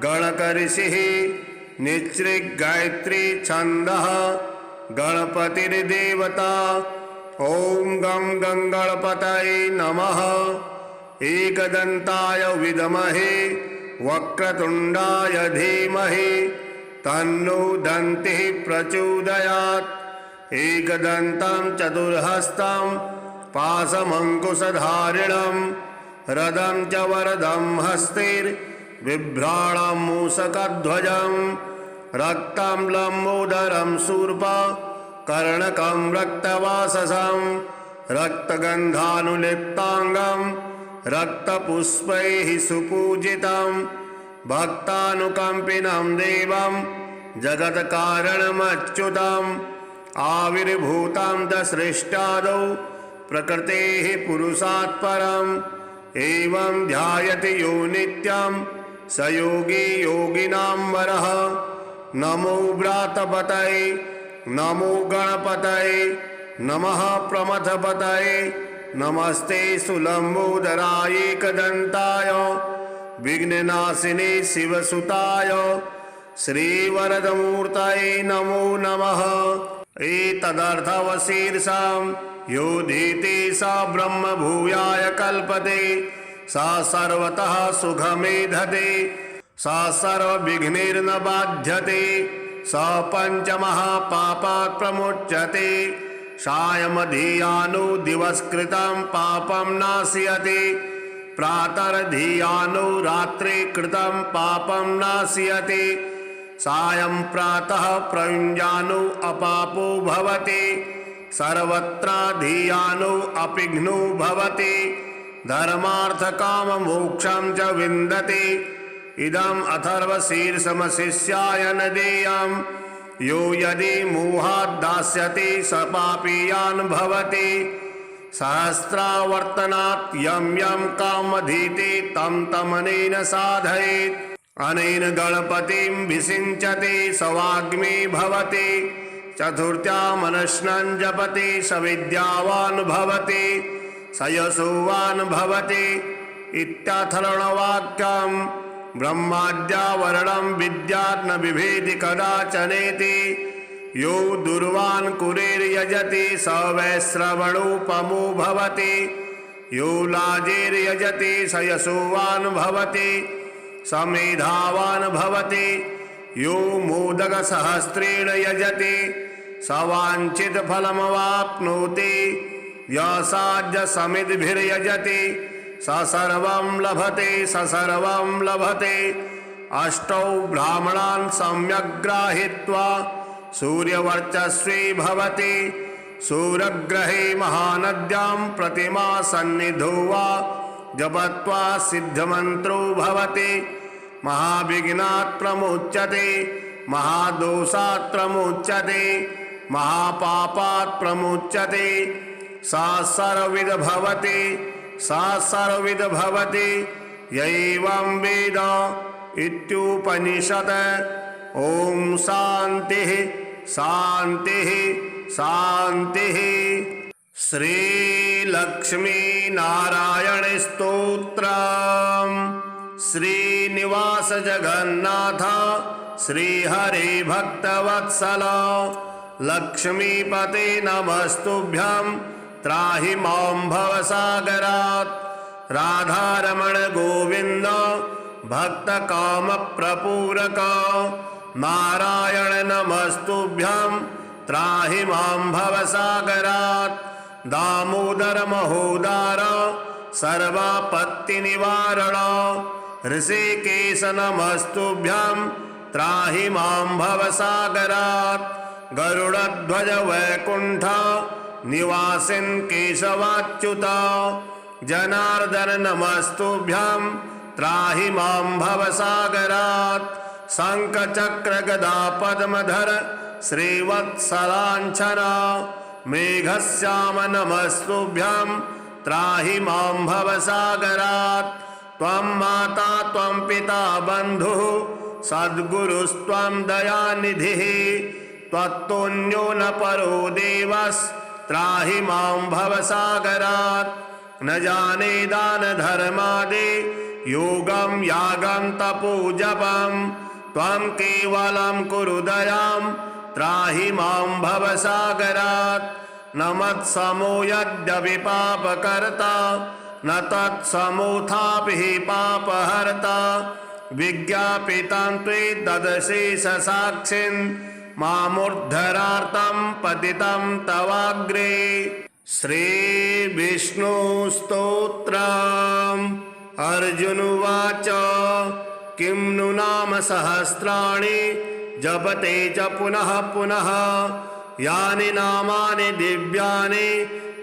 गणकऋषिः निच्छृगायत्री छन्दः गणपतिर्देवता ॐ गं गणपतये नमः एकदन्ताय विद्महे वक्रतुण्डाय धीमहि तन्नो दन्तिः प्रचोदयात् एकदन्तं चतुर्हस्तं पाशमङ्कुशधारिणं रदं च वरदं हस्तिर्बिभ्राणं मूषकध्वजं रक्तं लम्बोदरं शूर्पा कर्णकं रक्तवाससं रक्तगन्धानुलिप्ताङ्गं रक्तपुष्पैः सुपूजितं भक्तानुकम्पिनं देवं जगत्कारणमच्युतम् आविर्भूतं च सृष्टादौ प्रकृतेः पुरुषात् परम् एवं ध्यायति यो नित्यं स योगी योगिनां वरः नमो व्रातपतये नमो गणपतये नमः प्रमथपतये नमस्ते सुलम्बोदराय एकदन्ताय विघ्ननाशिने शिवसुताय श्रीवरदमूर्तये नमो नमः एतदर्थवशीर्षां योधीति सा ब्रह्म भूयाय कल्पते सा सर्वतः सुखमेधते सा सर्वविघ्नैर्न बाध्यते सा पञ्चमहापापात् प्रमुच्यते सायमधियानो दिवसकृतं पापं नाशयति प्रातर्धियानो रात्रि कृतं पापं नाशयति सायं प्रातः प्रयुञ्जानो अपापो भवति सर्वत्राधियानो अपिघ्नो भवति धर्मार्थकाममोक्षं च विन्दति इदम् अथर्वशीर्षमशिष्याय न देयम् यो यदि मोहात् दास्यति स पापीयान् भवति सहस्रावर्तनात् यं यं कामधीति तं तमनेन साधयेत् अनेन गणपतिं विषिञ्चति स वाग्मी भवति चतुर्थ्या मनश्नं जपति स विद्यावान् भवति स यशोवान् भवति इत्यथर्वणवाक्यम् ब्रह्माद्यावरणं विद्यात् न बिभेति कदाचनेति यो दुर्वान् कुरेर्यजति स वैश्रवणोपमो भवति यो लाजिर्यजति स यशोवान् भवति स मेधावान् भवति यो मोदकसहस्रेण यजति स वाञ्छितफलमवाप्नोति यसाज्यसमिद्भिर्यजति स सर्वं लभते स सर्वं लभते। अष्टौ ब्राह्मणान् सम्यग्राहीत्वा सूर्यवर्चस्वी भवति सूर्यग्रहे महानद्यां प्रतिमा सन्निधौ वा जपत्वा सिद्धमन्त्रो भवति महाविघ्नात् प्रमुच्यते महादोषात् प्रमुच्यते महापापात् प्रमुच्यते सा सर्वविद भवति सा सर्वविद भवति यैवं वेद इत्युपनिषत्। ओम शांतिः शांतिः शांतिः। श्री लक्ष्मी नारायण स्तोत्रम्। श्रीनिवास जगन्नाथ श्री हरि भक्तवत्सल लक्ष्मीपते नमस्तुभ्यं त्राहि मां भवसागरात्। राधारमण गोविंद भक्त काम प्रपूरक नारायण नमस्तुभ्यं त्राहि मां भवसागरात्। दामोदर महोदार सर्वापत्ति निवारण ऋषिकेश नमस्तुभ्यं त्राहि मां भवसागरात्। गरुड़ध्वज वैकुंठ निवासिन् केशवाच्युत जनार्दन नमस्तुभ्यं त्राहि मां भवसागरात्। शंख चक्र गदा पद्मधर श्रीवत्सलांछन मेघश्याम नमस्तुभ्यं त्राहि मां भवसागरात्। त्वं माता त्वं पिता बन्धुः सद्गुरुस्त्वं दयानिधिः त्वत्तोऽन्यो न परो देवस्त्राहि मां भवसागरात्। न जाने दान धर्मादि योगं यागं तपो जपं त्वं केवलं कुरु दयां त्राहि मां भवसागरात्। न मत्समो यद्यपि पापकर्ता न तत्समोऽथापि पापहर्ता विज्ञापितं त्वेतदशेषसाक्षिन् मामुद्धरार्तं पतितं तवाग्रे। श्री विष्णु स्तोत्रम्। अर्जुन उवाच किं नु नाम सहस्राणि जपते च पुनः पुनः यानि नामानि दिव्यानि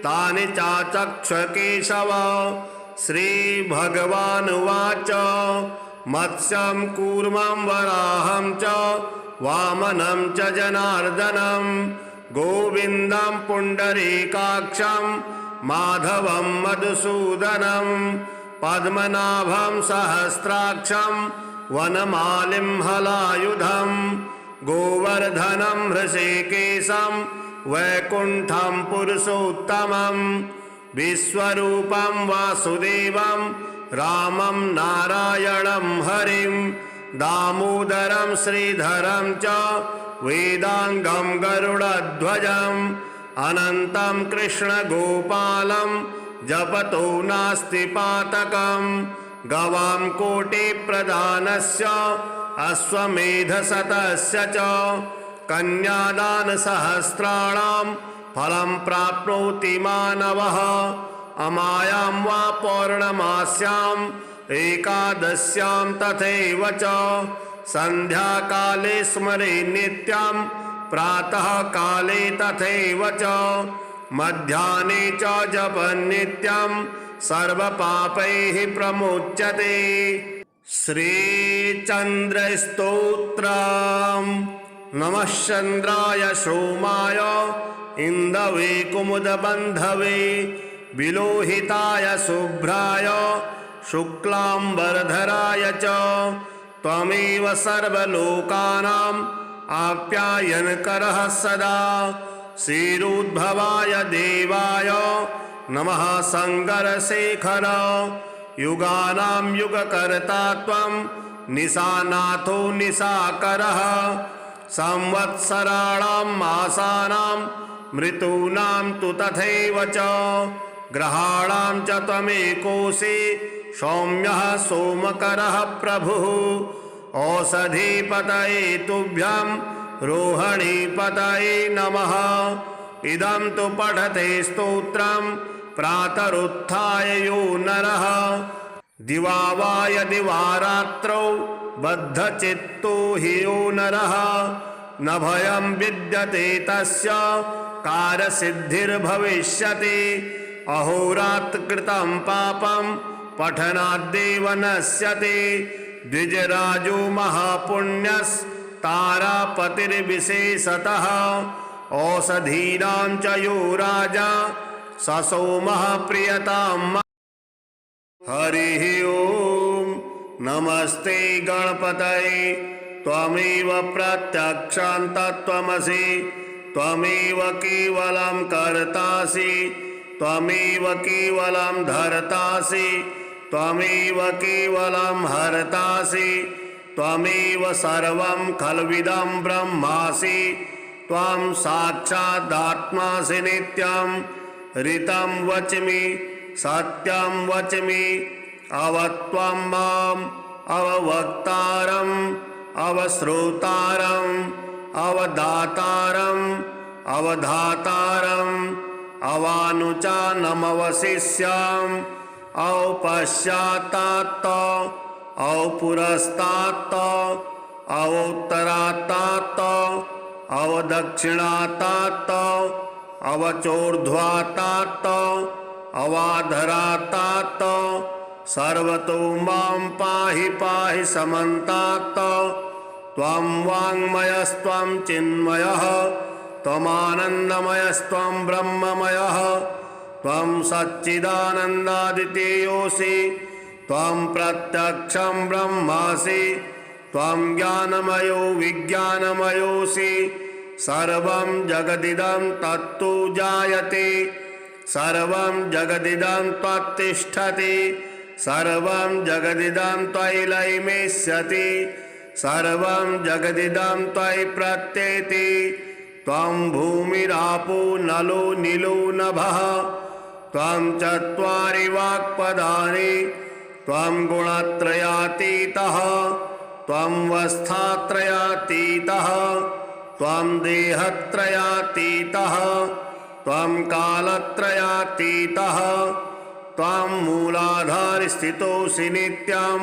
तानि चाचक्ष केशव। श्रीभगवानुवाच मत्स्यं कूर्मं वराहं च वामनं च जनार्दनं गोविन्दं पुण्डरीकाक्षं माधवं मधुसूदनं पद्मनाभं सहस्राक्षं वनमालिं हलायुधं गोवर्धनं हृषीकेशं वैकुण्ठं पुरुषोत्तमं विश्वरूपं वासुदेवं रामं नारायणं हरिं दामोदरं श्रीधरं च वेदांगं गरुडध्वजम् अनन्तं कृष्णगोपालं जपतो नास्ति पातकम् गवां कोटिप्रदानस्य अश्वमेधशतस्य च कन्यादानसहस्राणां फलं प्राप्नोति मानवः अमायां वा पौर्णमास्याम् एकादश्यां तथैव च संध्याकाले स्मरे नित्यं प्रातः काले तथैव च मध्याह्ने च जपन् नित्यं सर्वपापैः प्रमुच्यते। श्रीचन्द्रस्तोत्रम्। नमः चन्द्राय सोमाय इन्दवे कुमुदबन्धवे विलोहिताय शुभ्राय शुक्लाम्बरधराय च त्वमेव सर्वलोकानाम् आप्यायनकरः सदा। श्रीरुद्भवाय देवाय नमः शङ्करशेखर युगानां युगकर्ता त्वं निशानाथो निशाकरः संवत्सराणां मासानां ऋतूनां तु तथैव च ग्रहाणां च त्वमेकोऽसि सौम्यः सोमकरः प्रभुः औषधीपतये तुभ्यं रोहिणीपतये नमः। इदं तु पठते स्तोत्रं प्रातरुत्थाय यो नरः दिवा वा यदि वा रात्रौ बद्धचित्तो हि यो नरः न भयं विद्यते तस्य कार्यसिद्धिर्भविष्यति। अहोरात्रकृतं पापं पठनाद्देव नश्यति। द्विजराजो महापुण्यस्तारापतिर्विशेषतः औषधीनां च यो राजा स सोमः प्रियतां। हरिः ओम नमस्ते गणपतये त्वमेव प्रत्यक्षं तत्त्वमसि त्वमेव केवलं कर्तासि त्वमेव केवलं धर्तासि त्वमेव केवलं हर्तासि त्वमेव सर्वं खल्विदं ब्रह्मासि त्वं साक्षादात्मासि नित्यं ऋतं वच्मि सत्यं वच्मि अवत्वं माम् अववक्तारम् अवश्रोतारम् अवदातारम् अवधातारम् अवानुचानमवशिष्याम् औपश्चात्तात् औपुरस्तात् औत्तरात्तात् अवदक्षिणात्तात् अवचोर्ध्वात्तात् अवाधरात्तात् सर्वतो मां पाहि पाहि समन्तात्। त्वं वाङ्मयस्त्वं चिन्मयः त्वमानन्दमयस्त्वं ब्रह्ममयः त्वं सच्चिदानन्दादितेयोऽसि त्वं प्रत्यक्षं ब्रह्मासि त्वं ज्ञानमयो विज्ञानमयोऽसि। सर्वं जगदिदं तत्तु जायते सर्वं जगदिदं त्वत्तिष्ठति सर्वं जगदिदं त्वयि लयमेष्यति सर्वं जगदिदं त्वयि प्रत्येति। त्वं भूमिरापो नलो नीलो नभः त्वं चत्वारि वाक्पदानि त्वं गुणत्रयातीतः त्वं वस्थात्रयातीतः त्वं देहत्रयातीतः त्वं कालत्रयातीतः त्वं मूलाधारस्थितोऽसि नित्यं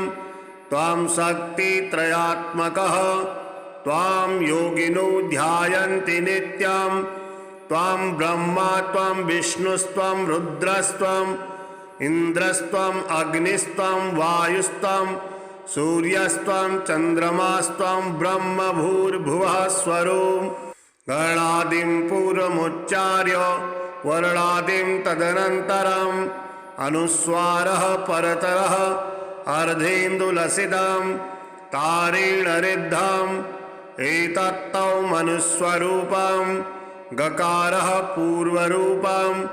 त्वं शक्तित्रयात्मकः त्वां योगिनो ध्यायन्ति नित्यं त्वं ब्रह्मा त्वं विष्णुस्त्वं रुद्रस्त्वं इन्द्रस्त्वं अग्निस्त्वं वायुस्त्वं सूर्यस्त्वं चन्द्रमास्त्वं ब्रह्म भूर्भुवः स्वरूप। गणादिं पूर्वमुच्चार्य वर्णादिं तदनन्तरम् अनुस्वारः परतरः अर्धेन्दुलसितं तारेण रिद्धम् एतत्तौ मनुस्वरूपं। गकारः पूर्वरूपम्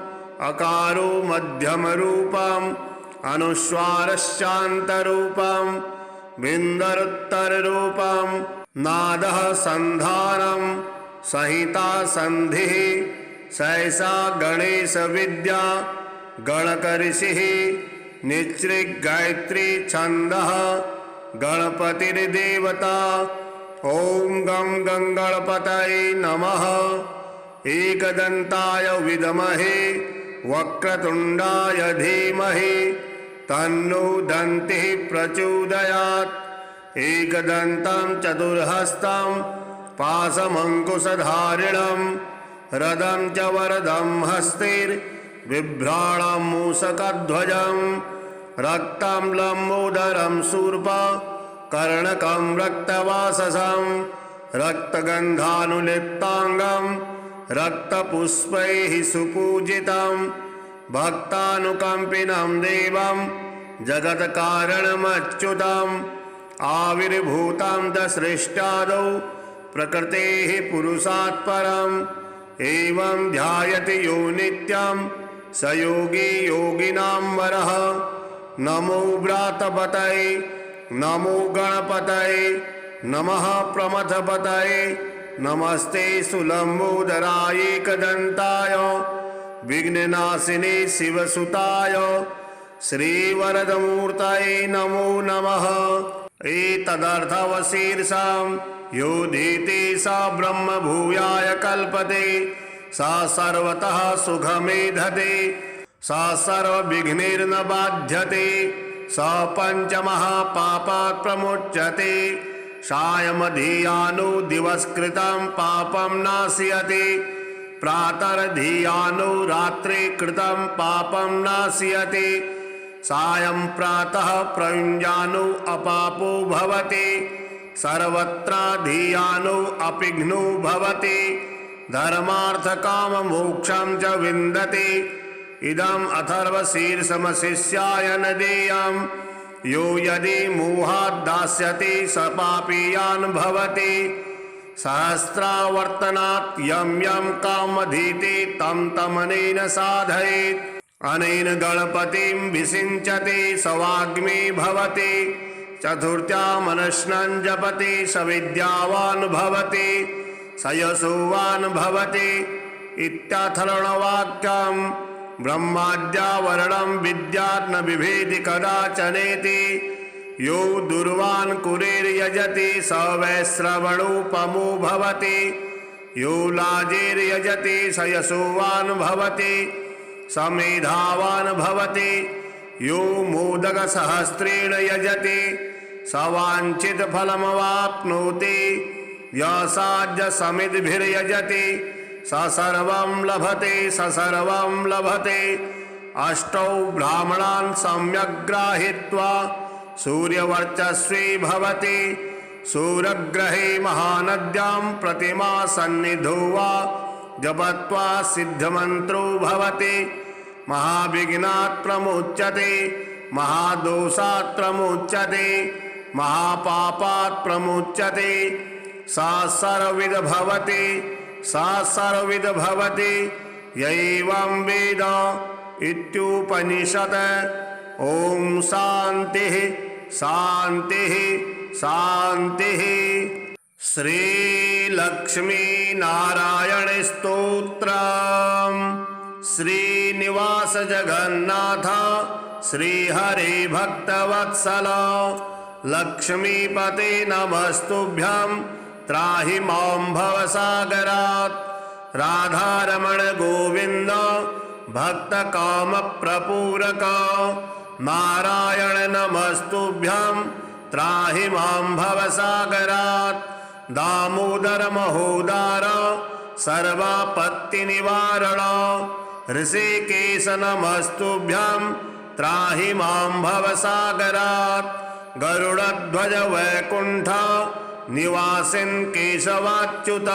अकारो मध्यमरूपम् अनुस्वारश्चान्तरूपम् बिन्दरुत्तररूपम्। नादः सन्धानं संहिता संधिः सहसा गणेश विद्या गणकऋषिः निच्छृङ् गायत्री छन्दः गणपतिर्देवता। ॐ गं गणपतये नमः। एकदन्ताय विद्महे वक्रतुण्डाय धीमहि तन्नो दन्तिः प्रचोदयात्। एकदन्तं चतुर्हस्तं पाशमङ्कुशधारिणं रदं च वरदं हस्तिर्बिभ्राणं मूषकध्वजं रक्तं लम्बोदरं शूर्पः कर्णकं रक्तवाससं रक्तगन्धानुलिप्ताङ्गं रक्तपुष्पैः सुपूजितं भक्तानुकम्पिनं देवं जगत्कारणमच्युतम्। आविर्भूतं च सृष्टादौ प्रकृतेः पुरुषात् परम्। एवं ध्यायति यो नित्यं स योगी योगिनां वरः। नमो व्रातपतये नमो गणपतये नमः प्रमथपतये नमस्ते सुलम्बोदराय एकदन्ताय विघ्ननाशिने शिवसुताय श्रीवरदमूर्तये नमो नमः। एतदर्थवशीर्षां योधीति स ब्रह्म भूयाय कल्पते, स सर्वतः सुखमेधते, स सर्वविघ्नैर्न बाध्यते, स पञ्चमहापापात् प्रमुच्यते, सायमधियानो दिवसकृतं पापं नाशयति, प्रातर्धियानो रात्रि कृतं पापं नाशयति, सायं प्रातः प्रयुञ्जानो अपापो भवति, सर्वत्राधियानो अपिघ्नो भवति, धर्मार्थकाममोक्षं च विन्दति। इदम् अथर्वशीर्षमशिष्याय न देयं, यो यदि मोहात् दास्यति स पापीयान् भवति। सहस्रावर्तनात् यं यं कामधीति तं तमनेन साधयेत्, अनेन गणपतिं विषिञ्चति स वाग्मी भवति। चतुर्थ्यामनश्नं जपति स विद्यावान् भवति, स यशोवान् भवति। इत्याथर्वणवाक्यं ब्रह्माद्यावरणं विद्यात् न बिभेति कदाचनेति। यो दुर्वान् कुरेर्यजति स वैश्रवणोपमो भवति, यो लाजेर्यजति स यशोवान् भवति, स मेधावान् भवति। यो मोदकसहस्रेण यजति स वाञ्छितफलमवाप्नोति, यसाज्यसमिद्भिर्यजति स सर्वं लभते, स सर्वं लभते। अष्टौ ब्राह्मणान् सम्यक् गृहीत्वा सूर्यवर्चस्वी भवति, सूर्यग्रहे महानद्यां प्रतिमा सन्निधौ वा जपत्वा सिद्धमन्त्रो भवति। महाविघ्नात् प्रमुच्यते, महादोषात् प्रमुच्यते, महापापात् प्रमुच्यते। सा सर्वविद भवति, सा सर्वविद भवति, यैवं वेद इत्युपनिषत्। ओम शांतिः शांतिः शांतिः। श्री लक्ष्मी नारायण स्तोत्रम्। श्रीनिवास जगन्नाथ श्री हरे भक्तवत्सल, लक्ष्मीपते नमस्तुभ्यं त्राहि मां भवसागरात्। राधारमण गोविंद भक्तकामप्रपूरक, नारायण नमस्तुभ्यं त्राहि मां भवसागरात्। दामोदर महोदार सर्वापत्तिनिवारण, ऋषिकेश नमस्तुभ्यं त्राहि मां भवसागरात्। गरुडध्वज वैकुंठ निवासिन् केशवाच्युत,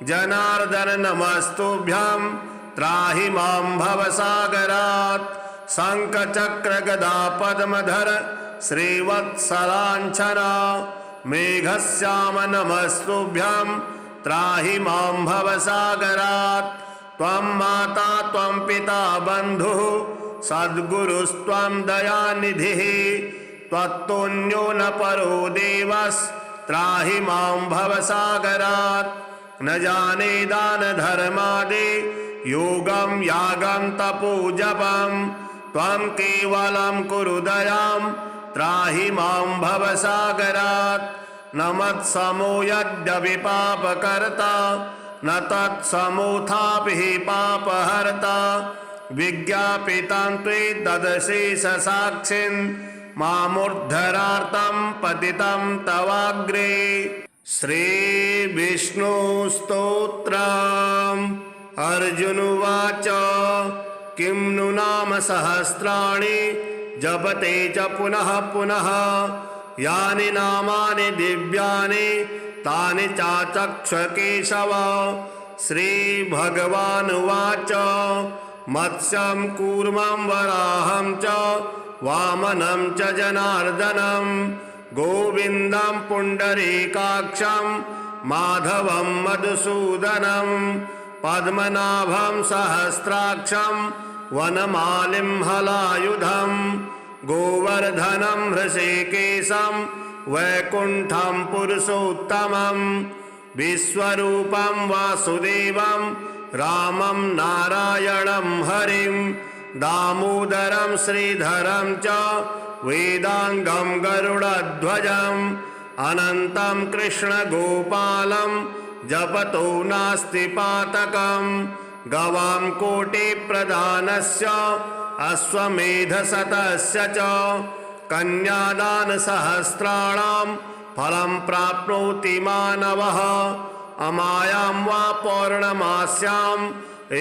जनार्दन नमस्तुभ्यं त्राहि मां भवसागरात्। शंखचक्र गदा पद्मधर श्रीवत्सलाञ्छना, मेघश्याम नमस्तुभ्यं त्राहि मां भवसागरात्। त्वं माता त्वं पिता बन्धुः सद्गुरुस्त्वं दयानिधिः, त्वत्तुल्यो न परो देवस्त्राहि मां भवसागरात्। न जाने दान धर्मादि योगं यागं तपो जपं, त्वं केवलं कुरु दयां त्राहि मां भवसागरात्। न मत्समो यद्यपि पापकर्ता, न तत्समोऽथापि पापहर्ता। विज्ञापितं त्वेतदशेषसाक्षिन्, मामुद्धरार्तं पतितं तवाग्रे। श्रीविष्णुस्तोत्रम्। अर्जुन उवाच किं नु नाम सहस्राणि जपते च पुनः पुनः, यानि नामानि दिव्यानि तानि चाचक्ष केशव। श्रीभगवानुवाच मत्स्यं कूर्मं वराहं च वामनं च जनार्दनं, गोविन्दं पुण्डरीकाक्षं माधवं मधुसूदनं, पद्मनाभं सहस्राक्षं वनमालिं हलायुधं, गोवर्धनं हृषीकेशं वैकुण्ठं पुरुषोत्तमं, विश्वरूपं वासुदेवं रामं नारायणं हरिं दामोदरं श्रीधरं च वेदांगं गरुडध्वजम् अनन्तं कृष्णगोपालं जपतो नास्ति पातकम् गवां कोटिप्रदानस्य अश्वमेधशतस्य च कन्यादानसहस्राणां फलं प्राप्नोति मानवः अमायां वा पौर्णमास्याम्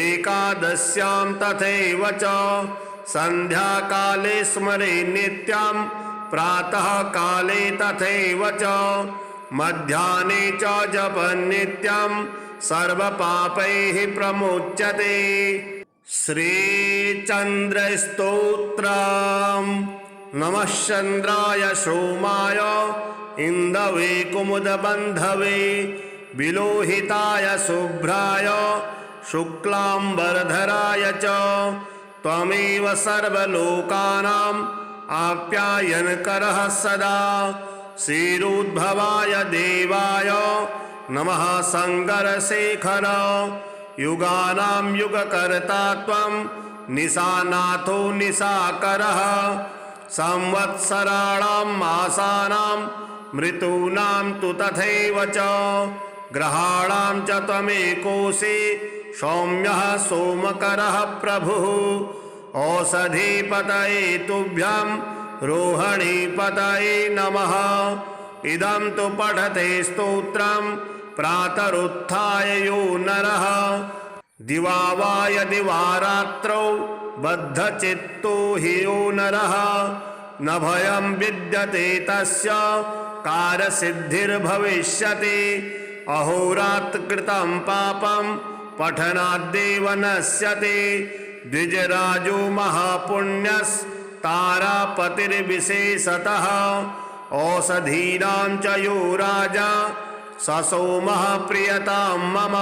एकादश्यां तथैव च सन्ध्याकाले स्मरे नित्यं प्रातः काले तथैव च मध्याह्ने च जपन् नित्यं सर्वपापैः प्रमुच्यते। श्रीचन्द्रस्तोत्रम्। नमः चन्द्राय सोमाय इन्दवे कुमुदबन्धवे विलोहिताय शुभ्राय शुक्लाम्बरधराय च त्वमेव सर्वलोकानाम् आप्यायनकरः सदा श्रीरुद्भवाय देवाय नमः शङ्करशेखर युगानां युगकर्ता त्वं निशानाथो निशाकरः संवत्सराणां मासानां ऋतूनां तु तथैव च ग्रहाणां च त्वमेकोऽसि सौम्यः सोमकरः प्रभुः औषधीपतये तुभ्यं रोहिणीपतये नमः। इदं तु पठते स्तोत्रं प्रातरुत्थाय यो नरः दिवा वा यदि वा रात्रौ बद्धचित्तो हि यो नरः न भयं विद्यते तस्य कार्यसिद्धिर्भविष्यति अहोरात्रकृतं पापं पठनाद्देव नश्यति द्विजराजो महापुण्यस्तारापतिर्विशेषतः औषधीनां च यो राजा स सोमः प्रियतां मम।